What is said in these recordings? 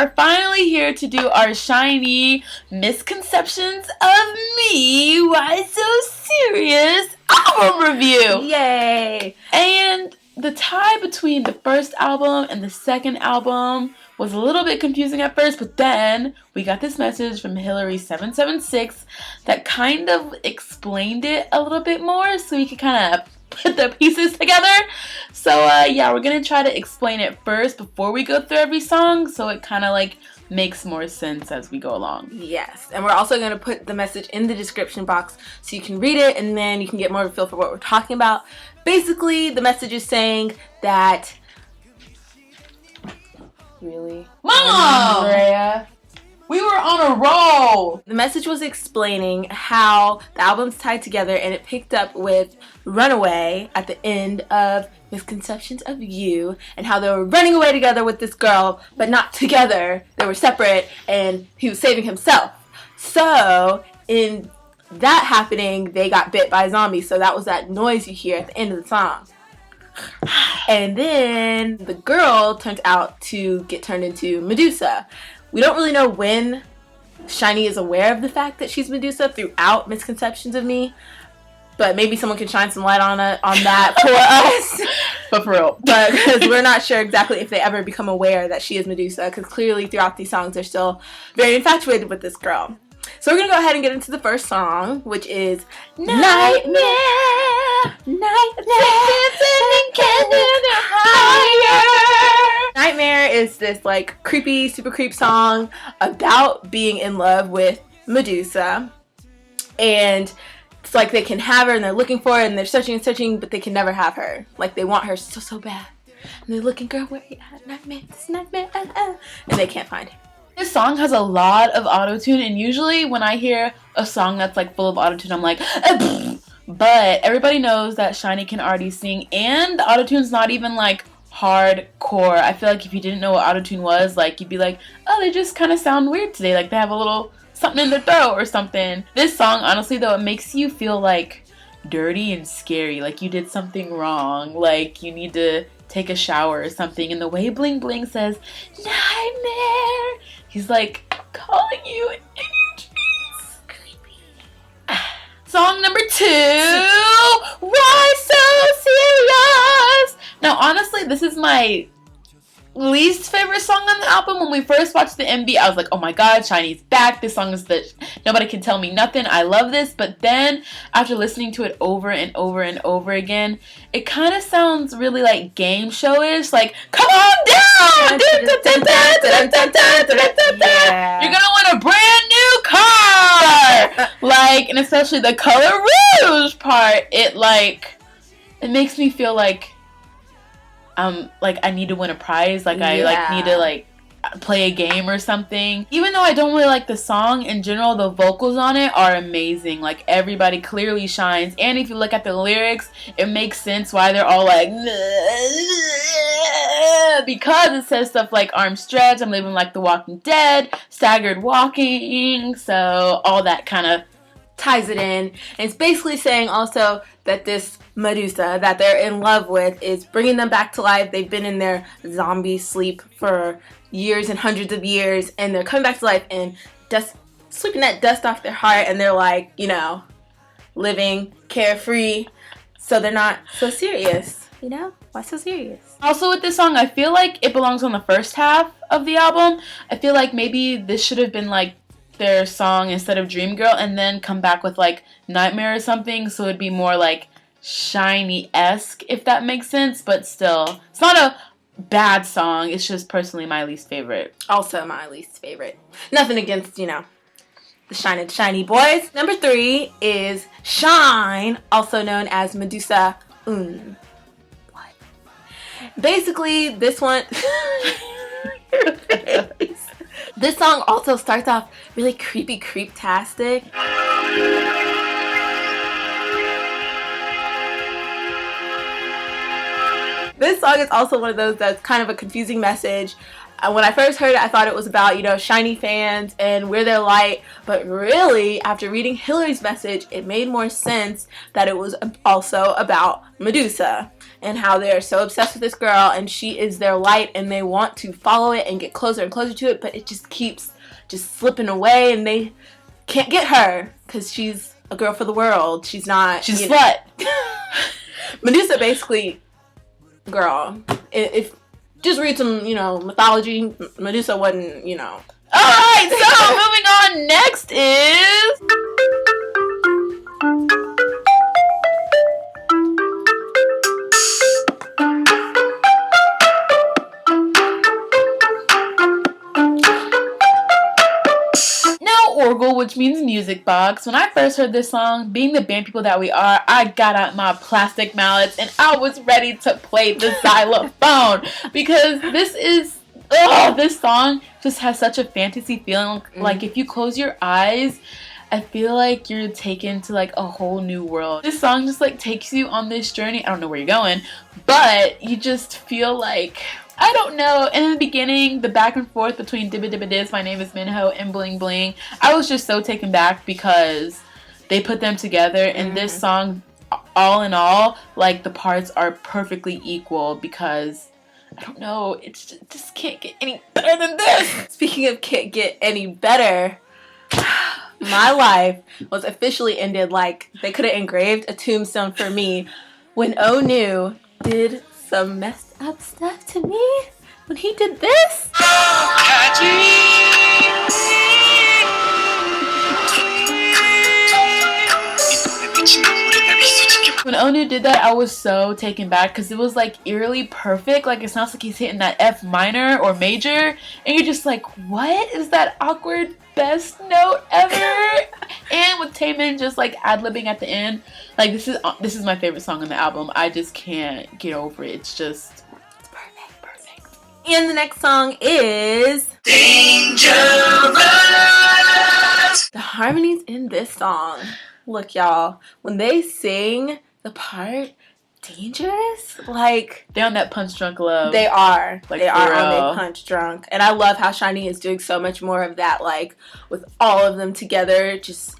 are finally here to do our SHINee Misconceptions of Me, Why So Serious album review. Yay! And the tie between the first album and the second album was a little bit confusing at first, but then we got this message from Hilary 776 that kind of explained it a little bit more so we could kind of put the pieces together. So yeah, we're gonna try to explain it first before we go through every song, so it kind of like makes more sense as we go along. Yes, and we're also gonna put the message in the description box so you can read it and then you can get more of a feel for what we're talking about. Basically, the message is saying that Mom! Andrea, we were on a roll! The message was explaining how the album's tied together, and it picked up with Runaway at the end of Misconceptions of You, and how they were running away together with this girl, but not together. They were separate, and he was saving himself. So, in that happening, they got bit by a zombie, so that was that noise you hear at the end of the song. And then the girl turns out to get turned into Medusa. We don't really know when SHINee is aware of the fact that she's Medusa throughout Misconceptions of Me, but maybe someone can shine some light on that for us. But for real. But because we're not sure exactly if they ever become aware that she is Medusa, because clearly throughout these songs they're still very infatuated with this girl. So we're going to go ahead and get into the first song, which is Nightmare. Nightmare is this like creepy, super creep song about being in love with Medusa. And it's like they can have her and they're looking for her and they're searching and searching, but they can never have her. Like they want her so, so bad. And they're looking, girl, where you at? Nightmare, this nightmare, and they can't find her. This song has a lot of auto-tune, and usually when I hear a song that's like full of auto-tune, I'm like, but everybody knows that SHINee can already sing, and the auto-tune's not even like hardcore. I feel like if you didn't know what auto-tune was, like you'd be like, oh, they just kind of sound weird today, like they have a little something in their throat or something. This song, honestly though, it makes you feel like dirty and scary, like you did something wrong, like you need to take a shower or something, and the way Bling Bling says, Nightmare, he's like calling you in your dreams. Creepy. Song number 2, Why So Serious? Now honestly, this is my least favorite song on the album. When we first watched the MV, I was like, oh my god, SHINee's back. This song is the nobody can tell me nothing. I love this. But then after listening to it over and over and over again, it kind of sounds really like game show-ish. Like, come on down! Yeah. You're gonna win a brand new car! Like, and especially the Color Rouge part, it makes me feel like I need to win a prize, like I need to play a game or something. Even though I don't really like the song in general, the vocals on it are amazing. Like everybody clearly shines, and if you look at the lyrics, it makes sense why they're all like because it says stuff like arms stretched, I'm living like the Walking Dead, staggered walking, so all that kind of ties it in. And it's basically saying also that this Medusa that they're in love with is bringing them back to life. They've been in their zombie sleep for years and hundreds of years, and they're coming back to life and sweeping that dust off their heart, and they're like, you know, living carefree, so they're not so serious. You know? Why so serious? Also with this song, I feel like it belongs on the first half of the album. I feel like maybe this should have been like their song instead of Dream Girl, and then come back with like Nightmare or something, so it'd be more like SHINee-esque, if that makes sense. But still, it's not a bad song, it's just personally my least favorite. Also my least favorite. Nothing against, you know, the SHINee boys. Number 3 is Shine, also known as Medusa Un. What? Basically, this one this song also starts off really creepy, creep-tastic. This song is also one of those that's kind of a confusing message. When I first heard it, I thought it was about, SHINee fans and we're their light. But really, after reading Hilary's message, it made more sense that it was also about Medusa and how they're so obsessed with this girl and she is their light and they want to follow it and get closer and closer to it, but it just keeps just slipping away and they can't get her because she's a girl for the world. She's not. She's a slut. Medusa basically, girl, if just read some, mythology, Medusa wasn't, Alright, so moving on, next is... Orgel, which means music box. When I first heard this song, being the band people that we are, I got out my plastic mallets and I was ready to play the xylophone because this song just has such a fantasy feeling. Like if you close your eyes, I feel like you're taken to like a whole new world. This song just like takes you on this journey. I don't know where you're going, but you just feel like, I don't know. In the beginning, the back and forth between Dibba Dibba Diz, My Name is Minho, and Bling Bling, I was just so taken back because they put them together. And this song, all in all, like the parts are perfectly equal because, I don't know, it just can't get any better than this. Speaking of can't get any better, my life was officially ended. Like they could have engraved a tombstone for me when Onu did some messed up stuff to me. When he did this. When Onu did that, I was so taken back because it was like eerily perfect. Like it sounds like he's hitting that F minor or major, and you're just like, what is that awkward best note ever? And with Taemin just like ad-libbing at the end, like this is my favorite song on the album. I just can't get over it. It's just perfect. And the next song is Dangerous. The harmonies in this song. Look, y'all, when they sing the part Dangerous, like they're on that punch drunk love. They are. Like, they are real. on their punch drunk. And I love how SHINee is doing so much more of that, like with all of them together. Just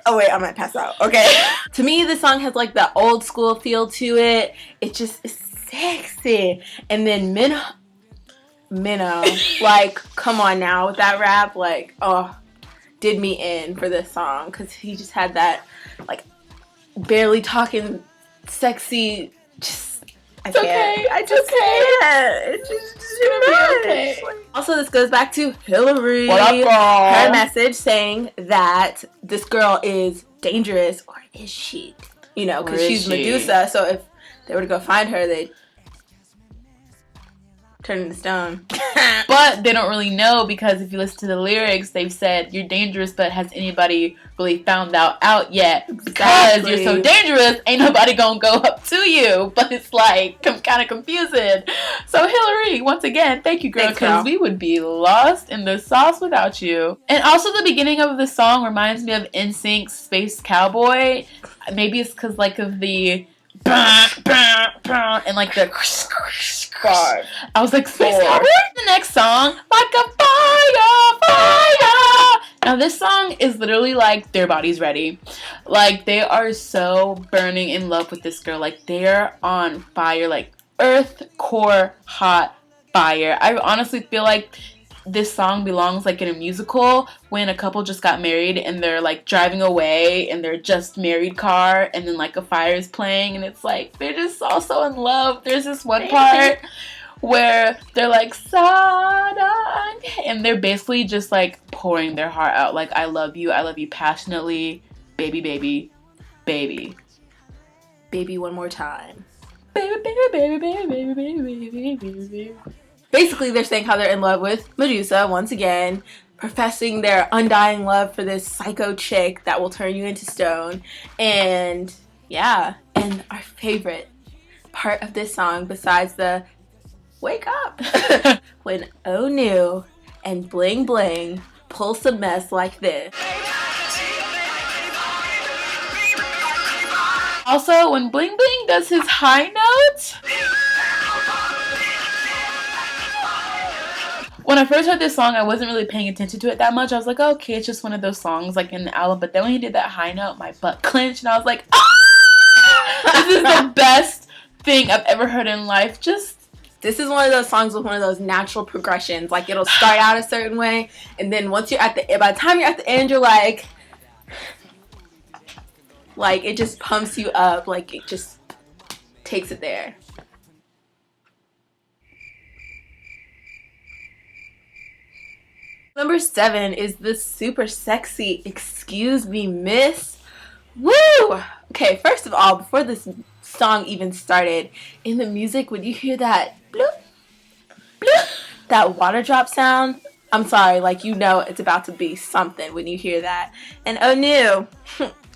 Oh wait, I might pass out. Okay. To me, this song has like that old school feel to it. It just is sexy. And then Minho, like, come on now with that rap, like, did me in for this song because he just had that, like, barely talking, sexy, just, I can't. Okay. I just can't. It's just too much. Okay. Also, this goes back to Hilary. What up, girl? Her message saying that this girl is dangerous, or is she? You know, because she's Medusa, so if they were to go find her, they'd turn into stone. But they don't really know because if you listen to the lyrics, they've said you're dangerous, but has anybody really found out yet? Because you're so dangerous, ain't nobody gonna go up to you. But it's like kind of confusing. So Hilary, once again, thank you, girl, because we would be lost in the sauce without you. And also the beginning of the song reminds me of NSYNC's Space Cowboy. Maybe it's because like of the and like the I was like, Space Cowboy? The next song, like a fire. Now this song is literally like their body's ready. Like they are so burning in love with this girl. Like they're on fire, like earth core hot fire. I honestly feel like this song belongs like in a musical when a couple just got married and they're like driving away in their just married car and then like a fire is playing and it's like they're just all so in love. There's this one part where they're like Sadang and they're basically just like pouring their heart out like I love you passionately, baby, baby, baby, Baby one more time. baby, baby, baby, baby, baby, baby, baby, baby. Basically, they're saying how they're in love with Medusa once again, professing their undying love for this psycho chick that will turn you into stone. And yeah, and our favorite part of this song, besides the wake up, when Onu and Bling Bling pull some mess like this. Also, when Bling Bling does his high note, when I first heard this song, I wasn't really paying attention to it that much. I was like, oh, okay, it's just one of those songs like in the album. But then when he did that high note, my butt clenched, and I was like, ah! This is the best thing I've ever heard in life. This is one of those songs with one of those natural progressions. Like, it'll start out a certain way, and then once you're by the time you're at the end, you're like it just pumps you up. Like, it just takes it there. Number 7 is the super sexy Excuse Me Miss. Woo! Okay, first of all, before this song even started, in the music, when you hear that bloop, bloop, that water drop sound, I'm sorry, like, you know it's about to be something when you hear that. And oh no,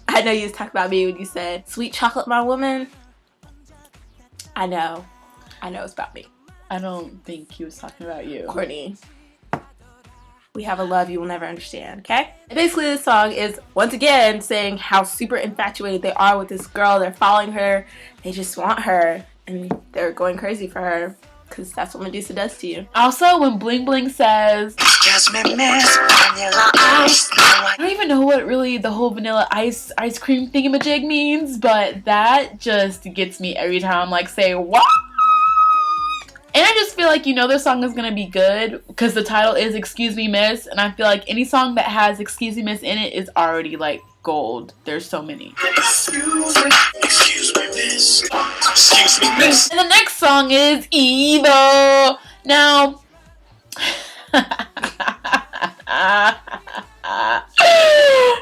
I know you was talking about me when you said, sweet chocolate, my woman. I know it's about me. I don't think he was talking about you. Courtney. We have a love you will never understand, okay? And basically, this song is, once again, saying how super infatuated they are with this girl. They're following her. They just want her. And they're going crazy for her. Because that's what Medusa does to you. Also, when Bling Bling says, "Excuse me, miss, vanilla ice." I don't even know what really the whole vanilla ice cream thingamajig means. But that just gets me every time I'm like, say, what? And I just feel like, this song is going to be good because the title is Excuse Me Miss. And I feel like any song that has Excuse Me Miss in it is already like gold. There's so many. Excuse me miss. Excuse me miss. And the next song is Evil. Now,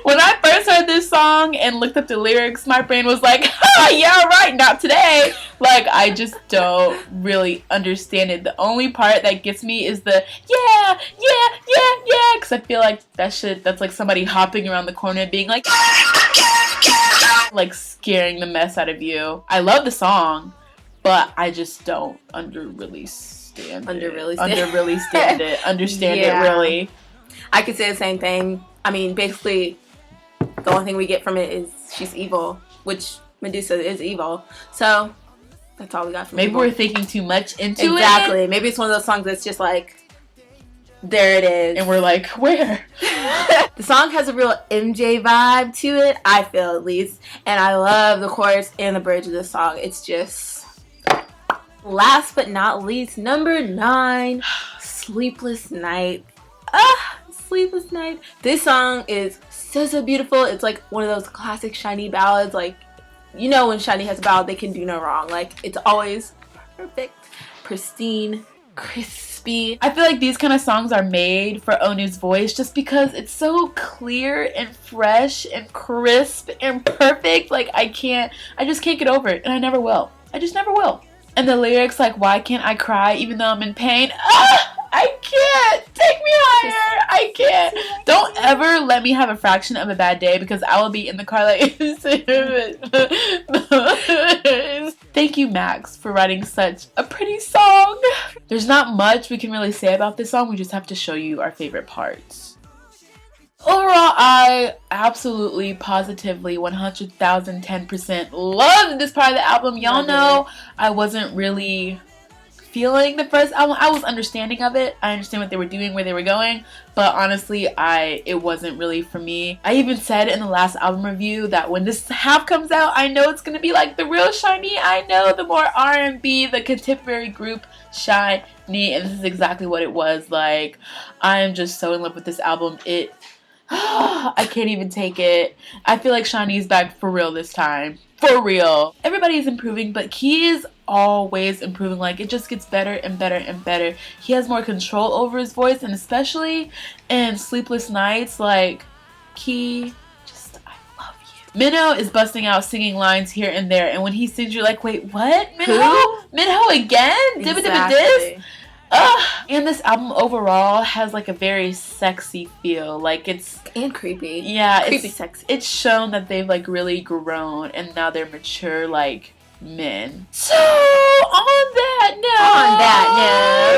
when I first heard this song and looked up the lyrics, my brain was like, yeah, right, not today. Like, I just don't really understand it. The only part that gets me is the yeah, because I feel like that's like somebody hopping around the corner and being like, like scaring the mess out of you. I love the song, but I just don't understand it. I could say the same thing. I mean, basically, the only thing we get from it is she's evil, which Medusa is evil. So, that's all we got from Maybe evil. we're thinking too much into it. Exactly. Maybe it's one of those songs that's just like, there it is. And we're like, where? The song has a real MJ vibe to it, I feel at least. And I love the chorus and the bridge of this song. It's just... Last but not least, number 9, Sleepless Night. Sleepless Night. This song is so beautiful. It's like one of those classic SHINee ballads. Like, when SHINee has a ballad, they can do no wrong. Like, it's always perfect, pristine, crispy. I feel like these kind of songs are made for Onu's voice just because it's so clear and fresh and crisp and perfect. Like, I just can't get over it, and I never will. I just never will. And the lyrics, like, why can't I cry even though I'm in pain? I can't. Take me higher. I can't. Don't ever let me have a fraction of a bad day because I will be in the car like... Thank you, Max, for writing such a pretty song. There's not much we can really say about this song. We just have to show you our favorite parts. Overall, I absolutely, positively, 100,010% loved this part of the album. Y'all know I wasn't really feeling the first album. I was understanding of it. I understand what they were doing, where they were going. But honestly, it wasn't really for me. I even said in the last album review that when this half comes out, I know it's going to be like the real SHINee. I know the more R&B, the contemporary group SHINee. And this is exactly what it was. Like, I am just so in love with this album. I can't even take it. I feel like SHINee's back for real this time. For real. Everybody is improving, but Key is always improving. Like, it just gets better and better and better. He has more control over his voice, and especially in Sleepless Nights, like, Key, I love you. Minho is busting out singing lines here and there, and when he sings, you're like, wait, what? Minho? Minho again? Exactly. And this album overall has like a very sexy feel. Like, it's... And creepy. Yeah. Creepy sexy. It's shown that they've like really grown and now they're mature like men. So, on that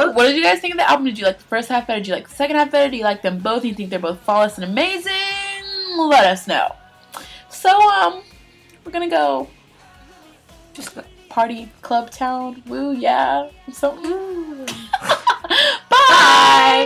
note... What did you guys think of the album? Did you like the first half better? Did you like the second half better? Do you like them both? Do you think they're both flawless and amazing? Let us know. So, we're gonna go Just party club town. Woo, yeah. So